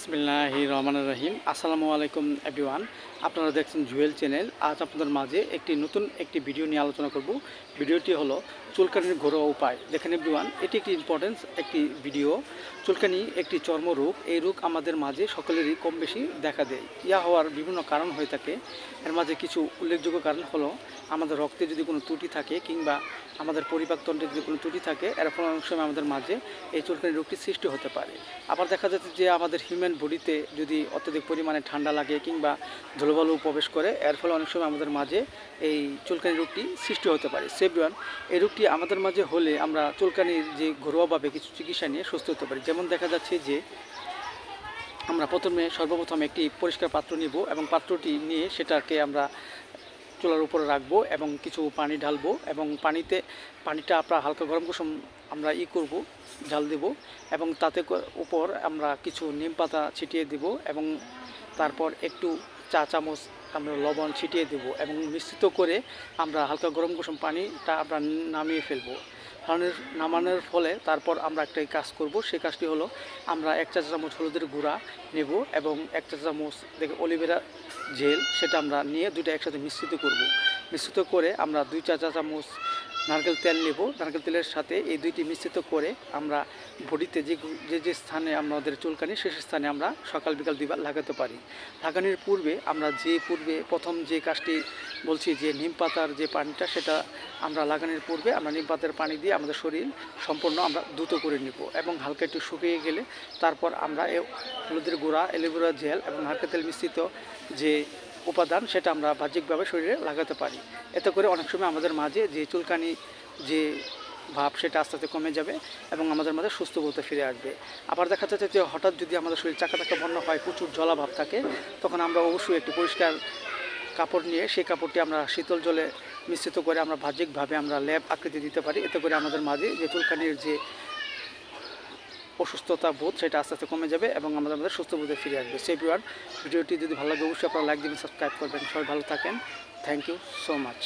বিসমিল্লাহির রহমানির রহিম। আসসালামু আলাইকুম এভরিওয়ান। আপনারা দেখছেন জুয়েল চ্যানেল। আজ আপনাদের মাঝে নতুন একটি ভিডিও নিয়ে আলোচনা করব। ভিডিওটি হলো চুলকানির ঘরোয়া উপায়। দেখেন এভরিওয়ান, এটি একটি ইম্পর্টেন্স একটি ভিডিও। চুলকানি একটি চর্মরোগ। এই রোগ আমাদের মাঝে সকলেরই কম বেশি দেখা দেয়। ইয়া হওয়ার বিভিন্ন কারণ হয়ে থাকে। এর মাঝে কিছু উল্লেখযোগ্য কারণ হলো আমাদের রক্তে যদি কোনো ত্রুটি থাকে কিংবা আমাদের পরিপাকতন্ত্রে যদি কোনো ত্রুটি থাকে, এর ফলে অনেক সময় আমাদের মাঝে এই চুলকানি রোগটি সৃষ্টি হতে পারে। আবার দেখা যাচ্ছে যে আমাদের হিউম্যান বডিতে যদি অত্যধিক পরিমাণে ঠান্ডা লাগে কিংবা ধুলোবালু প্রবেশ করে, এর ফলে অনেক সময় আমাদের মাঝে এই চুলকানি রোগটি সৃষ্টি হতে পারে। সেভরিওয়ান, এই রোগটি আমাদের মাঝে হলে আমরা চুলকানির যে ঘরোয়াভাবে কিছু চিকিৎসা নিয়ে সুস্থ হতে পারি। যেমন দেখা যাচ্ছে যে আমরা সর্বপ্রথম একটি পরিষ্কার পাত্র নিব এবং পাত্রটি নিয়ে সেটাকে আমরা চুলার উপরে রাখবো এবং কিছু পানি ঢালবো এবং পানিটা আমরা হালকা গরম কুসুম আমরা করব, ঢাল দেব এবং তাতে উপর আমরা কিছু নিম পাতা ছিটিয়ে দেব এবং তারপর একটু চা চামচ আমরা লবণ ছিটিয়ে দেব এবং মিশ্রিত করে আমরা হালকা গরম কুসুম পানিটা আমরা নামিয়ে ফেলবো। নামানোর ফলে তারপর আমরা একটাই কাজ করব। সেই কাজটি হলো আমরা 1 চা চামচ হলুদের গুঁড়া নেব এবং 1 চা চামচ অলিভেরা জেল, সেটা আমরা নিয়ে দুটো একসাথে মিশ্রিত করে আমরা 2 চা চামচ নারকেল তেল নেব। নারকেল তেলের সাথে এই দুইটি মিশ্রিত করে আমরা বডিতে যে স্থানে আমাদের চুলকানি সেই স্থানে আমরা সকাল বিকাল দুইবার লাগাতে পারি। লাগানোর পূর্বে আমরা প্রথম যে কাজটি বলছি যে নিম পাতার যে পানিটা, সেটা আমরা লাগানোর পূর্বে আমরা নিম পাতার পানি দিয়ে আমাদের শরীর সম্পূর্ণ আমরা দ্রুত করে নিব এবং হালকা একটু শুকিয়ে গেলে তারপর আমরা হলুদের গুঁড়া, অ্যালোভেরা জেল এবং নারকেল তেল মিশ্রিত যে উপাদান সেটা আমরা বাহ্যিকভাবে শরীরে লাগাতে পারি। এতে করে অনেক সময় আমাদের মাঝে যে চুলকানি যে ভাব সেটা আস্তে আস্তে কমে যাবে এবং আমাদের মাঝে সুস্থ বলতে ফিরে আসবে। আবার দেখা যাচ্ছে যে হঠাৎ যদি আমাদের শরীর চাকা বন্য হয়, প্রচুর জলা ভাব থাকে, তখন আমরা অবশ্যই একটি পরিষ্কার কাপড় নিয়ে সেই কাপড়টি আমরা শীতল জলে মিশ্রিত করে আমরা বাহ্যিকভাবে আমরা লেপ আকৃতি দিতে পারি। এতে করে আমাদের মাঝে যে চুলকানির যে অসুস্থতা বোধ সেটা আস্তে আস্তে কমে যাবে এবং আমাদের সুস্থ বোধে ফিরে আসবে। সেই ভিডিওটি যদি ভালো লাগে অবশ্যই আপনারা লাইক দিবেন, সাবস্ক্রাইব করবেন। সবাই ভালো থাকেন। Thank you so much.